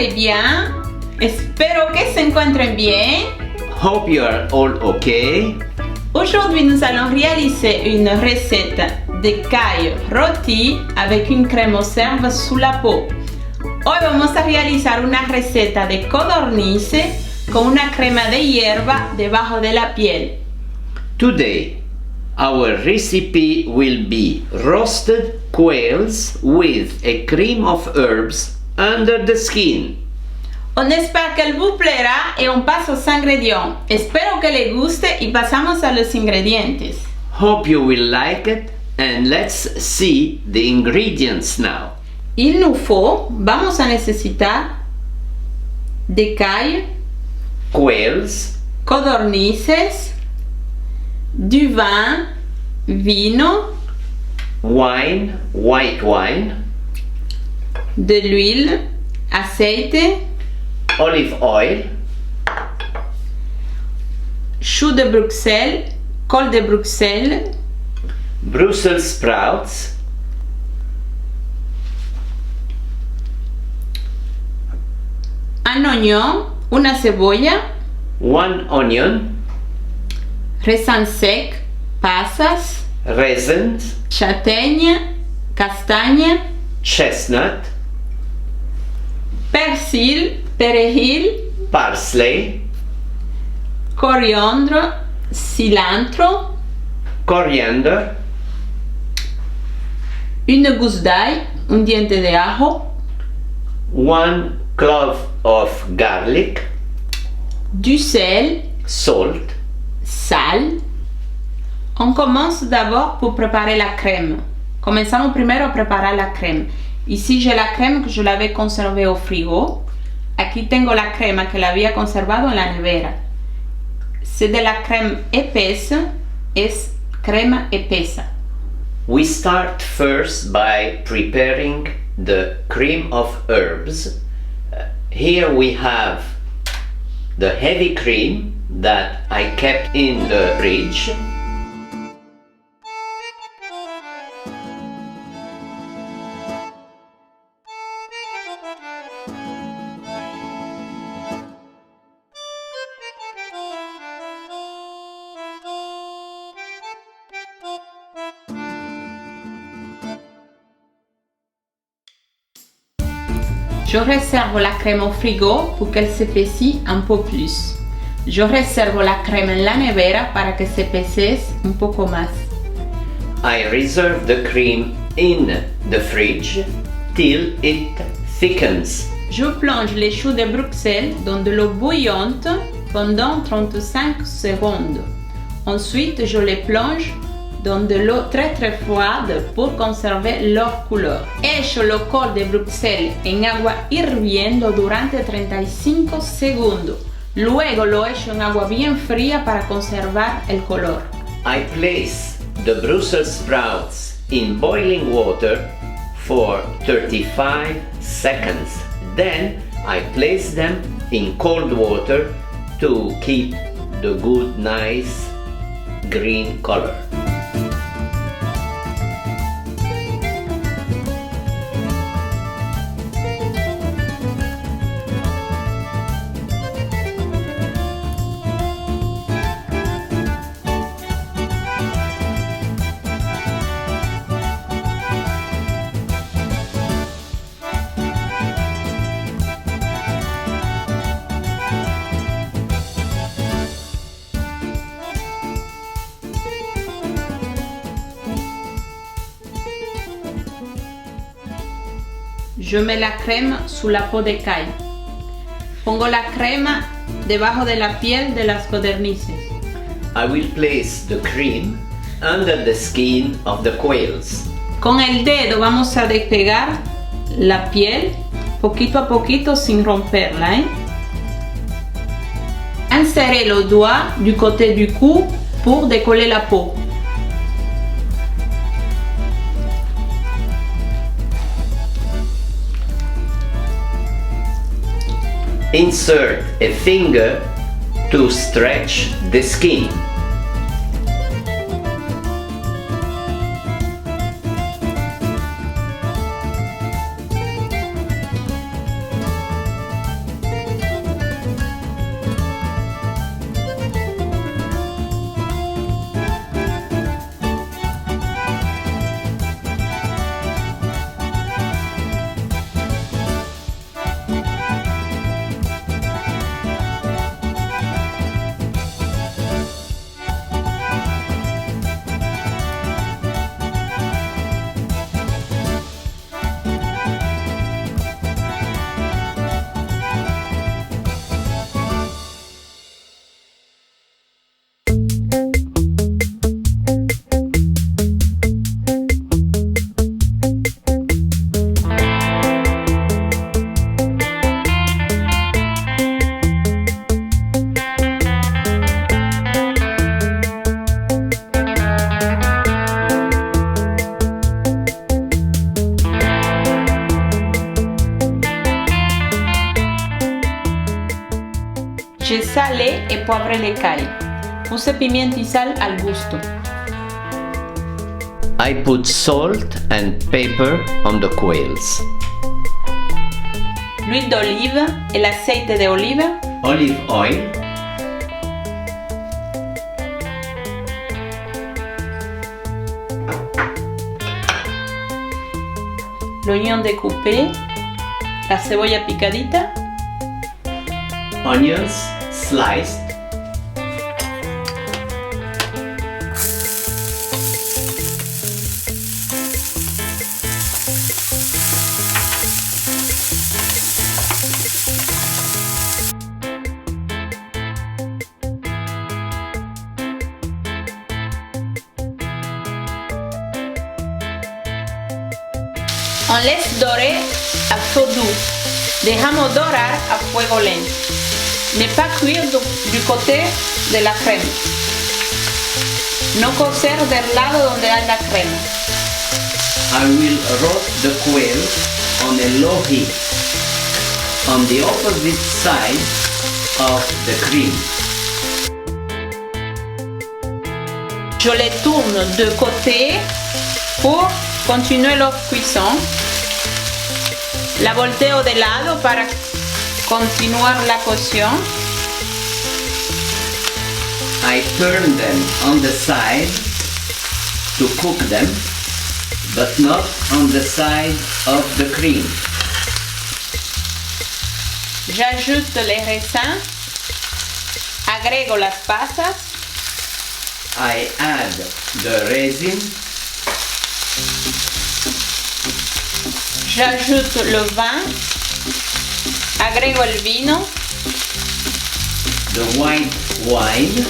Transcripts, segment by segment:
allez bien? Espero que se encuentren bien. Hope you are all okay. Aujourd'hui, nous allons réaliser une recette de cailles rôties avec une crème aux herbes sous la peau. Hoy vamos a realizar una receta de codornices con una crema de hierba debajo de la piel. Today, our recipe will be roasted quails with a cream of herbs under the skin. On espère qu'elle vous plaira et on passe aux ingrédients. Espero que les guste y pasamos a los ingredientes. Hope you will like it, and let's see the ingredients now. Il nous faut, vamos a necesitar de cailles, Quails, codornices, du vin, vino, wine, white wine, de l'huile, aceite, olive oil, choux de Bruxelles, col de Bruxelles, Brussels sprouts, un oignon, una cebolla, 1 onion, raisin sec, pasas, raisins, chataignes, castañas, chestnut, persil, perejil, parsley, coriandre, cilantro, coriander, une gousse d'ail, un diente de ajo, 1 clove of garlic, du sel, salt. sal. On commence d'abord pour préparer la crème. Comenzamos primero a preparar la crème. Ici j'ai la crème que je l'avais conservée au frigo. Aquí tengo la crema que la había conservado en la nevera. C'est de la crème épaisse, es crema espesa. We start first by preparing the cream of herbs. Here we have the heavy cream that I kept in the fridge. Je réserve la crème au frigo pour qu'elle s'épaississe un peu plus. Je réserve la crème en la nevera para que se épaississe un poco más. I reserve the cream in the fridge till it thickens. Je plonge les choux de Bruxelles dans de l'eau bouillante pendant 35 secondes. Ensuite, je les plonge dans de l'eau très froide pour conserver leur couleur. Echo lo col de Bruxelles en agua hirviendo durante 35 segundos. Luego lo echo en agua bien fría para conservar el color. I place the Brussels sprouts in boiling water for 35 seconds. Then I place them in cold water to keep the good, nice green color. Je mets la crème sous la peau de caille. Pongo la crema debajo de la piel de las codornices. I will place the cream under the skin of the quails. Con el dedo vamos a despegar la piel poquito a poquito sin romperla. Insérez le doigt du côté du cou pour décoller la peau. Insert a finger to stretch the skin. J'ai salé et poivré les cailles. Puse pimienta y sal al gusto. I put salt and pepper on the quails. L'huile d'olive et l'aceite de oliva. Olive oil. L'oignon découpé. La cebolla picadita. Onions sliced. On laisse dorer à feu doux. Dejamos dorar a fuego lento. Ne pas cuire du côté de la crema. No cocer del lado donde hay la crema. I will roast the quail on a low heat on the opposite side of the cream. Je les tourne de côté pour continuer leur cuisson. La volteo de lado para continuar la cocción. I turn them on the side to cook them, but not on the side of the cream. J'ajoute les raisins. Agrego las pasas. I add the resin. J'ajoute le vin. Agrego el vino. The white wine.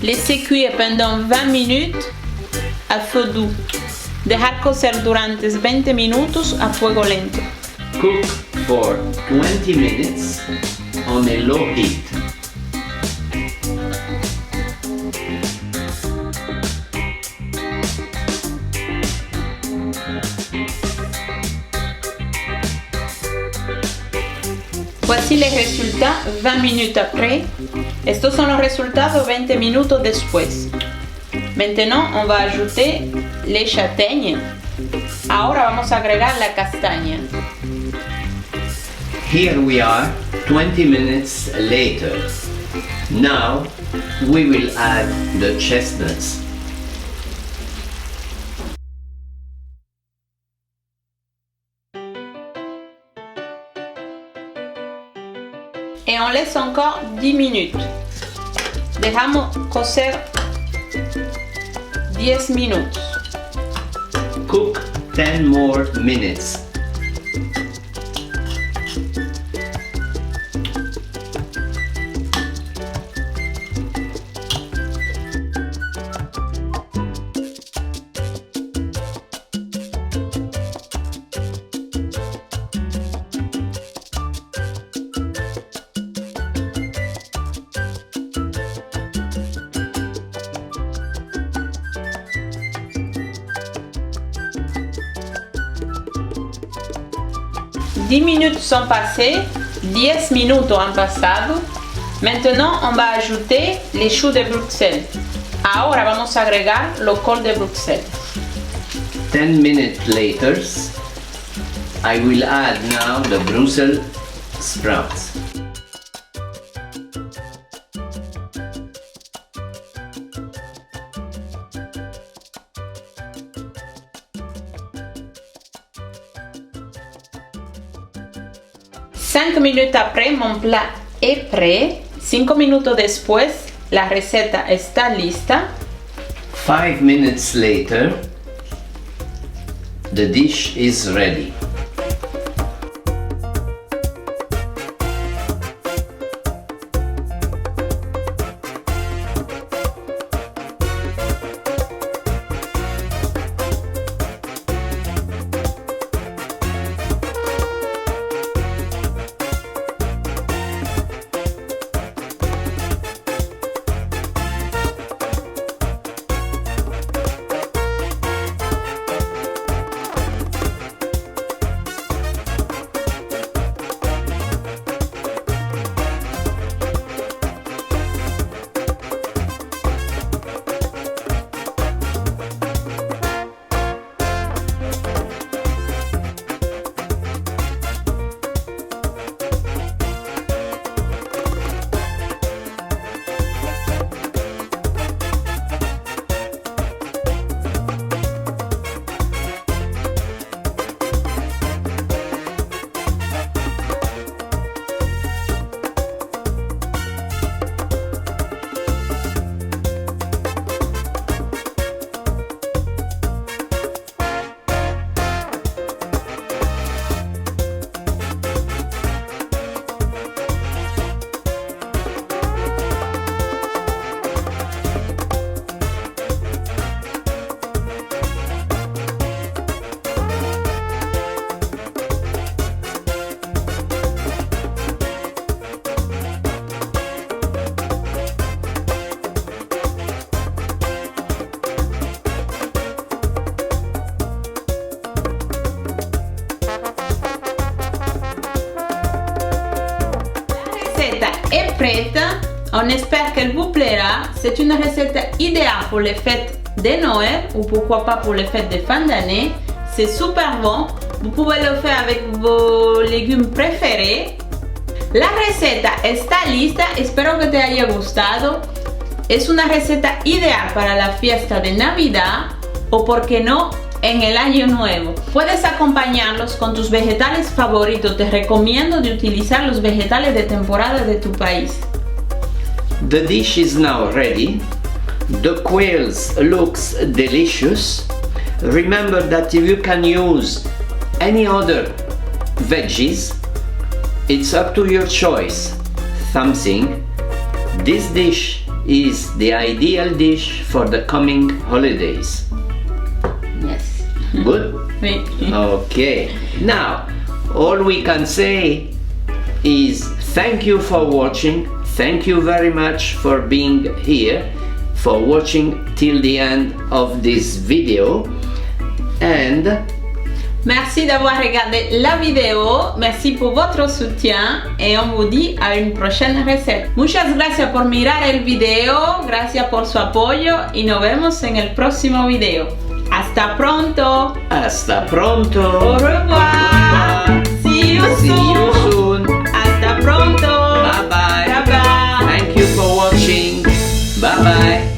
Laissez cuire pendant 20 minutes a feu doux. Dejar cocer durante 20 minutos a fuego lento. Cook for 20 minutes on a low heat. Voici les résultats 20 minutes après. Estos son los resultados 20 minutos después. Maintenant, on va ajouter les chataignes. Ahora vamos a agregar la castaña. Here we are 20 minutes later. Now we will add the chestnuts. Et on laisse encore 10 minutes. Dejamos cocer 10 minutos. Cook 10 more minutes. Dix minutes sont passées, 10 minutos han pasado. Maintenant, on va ajouter les choux de Bruxelles. Ahora vamos a agregar los col de Bruxelles. 10 minutes later, I will add now the Brussels sprouts. Cinq minutes après, mon plat est prêt. 5 minutos después, la receta está lista. 5 minutes later, the dish is ready. prête. On espère qu'elle vous plaira. C'est une recette idéale pour les fêtes de Noël ou pourquoi pas pour les fêtes de fin d'année. C'est super bon. Vous pouvez le faire avec vos légumes préférés. La receta está lista. Espero que te haya gustado. Es una receta ideal para la fiesta de Navidad o, por qué no, en el año nuevo. Puedes acompañarlos con tus vegetales favoritos. Te recomiendo de utilizar los vegetales de temporada de tu país. The dish is now ready. The quails looks delicious. Remember that you can use any other veggies. It's up to your choice. Something. This dish is the ideal dish for the coming holidays. Yes. Good? Oui. Okay. Now, all we can say is thank you for watching. Thank you very much for being here, for watching till the end of this video. And merci d'avoir regardé la vidéo, merci pour votre soutien et on vous dit à une prochaine recette. Muchas gracias por mirar el video, gracias por su apoyo y nos vemos en el próximo video. Hasta pronto. hasta pronto. Au revoir. See you soon. Hasta pronto. Bye bye. Bye bye. Thank you for watching. Bye bye.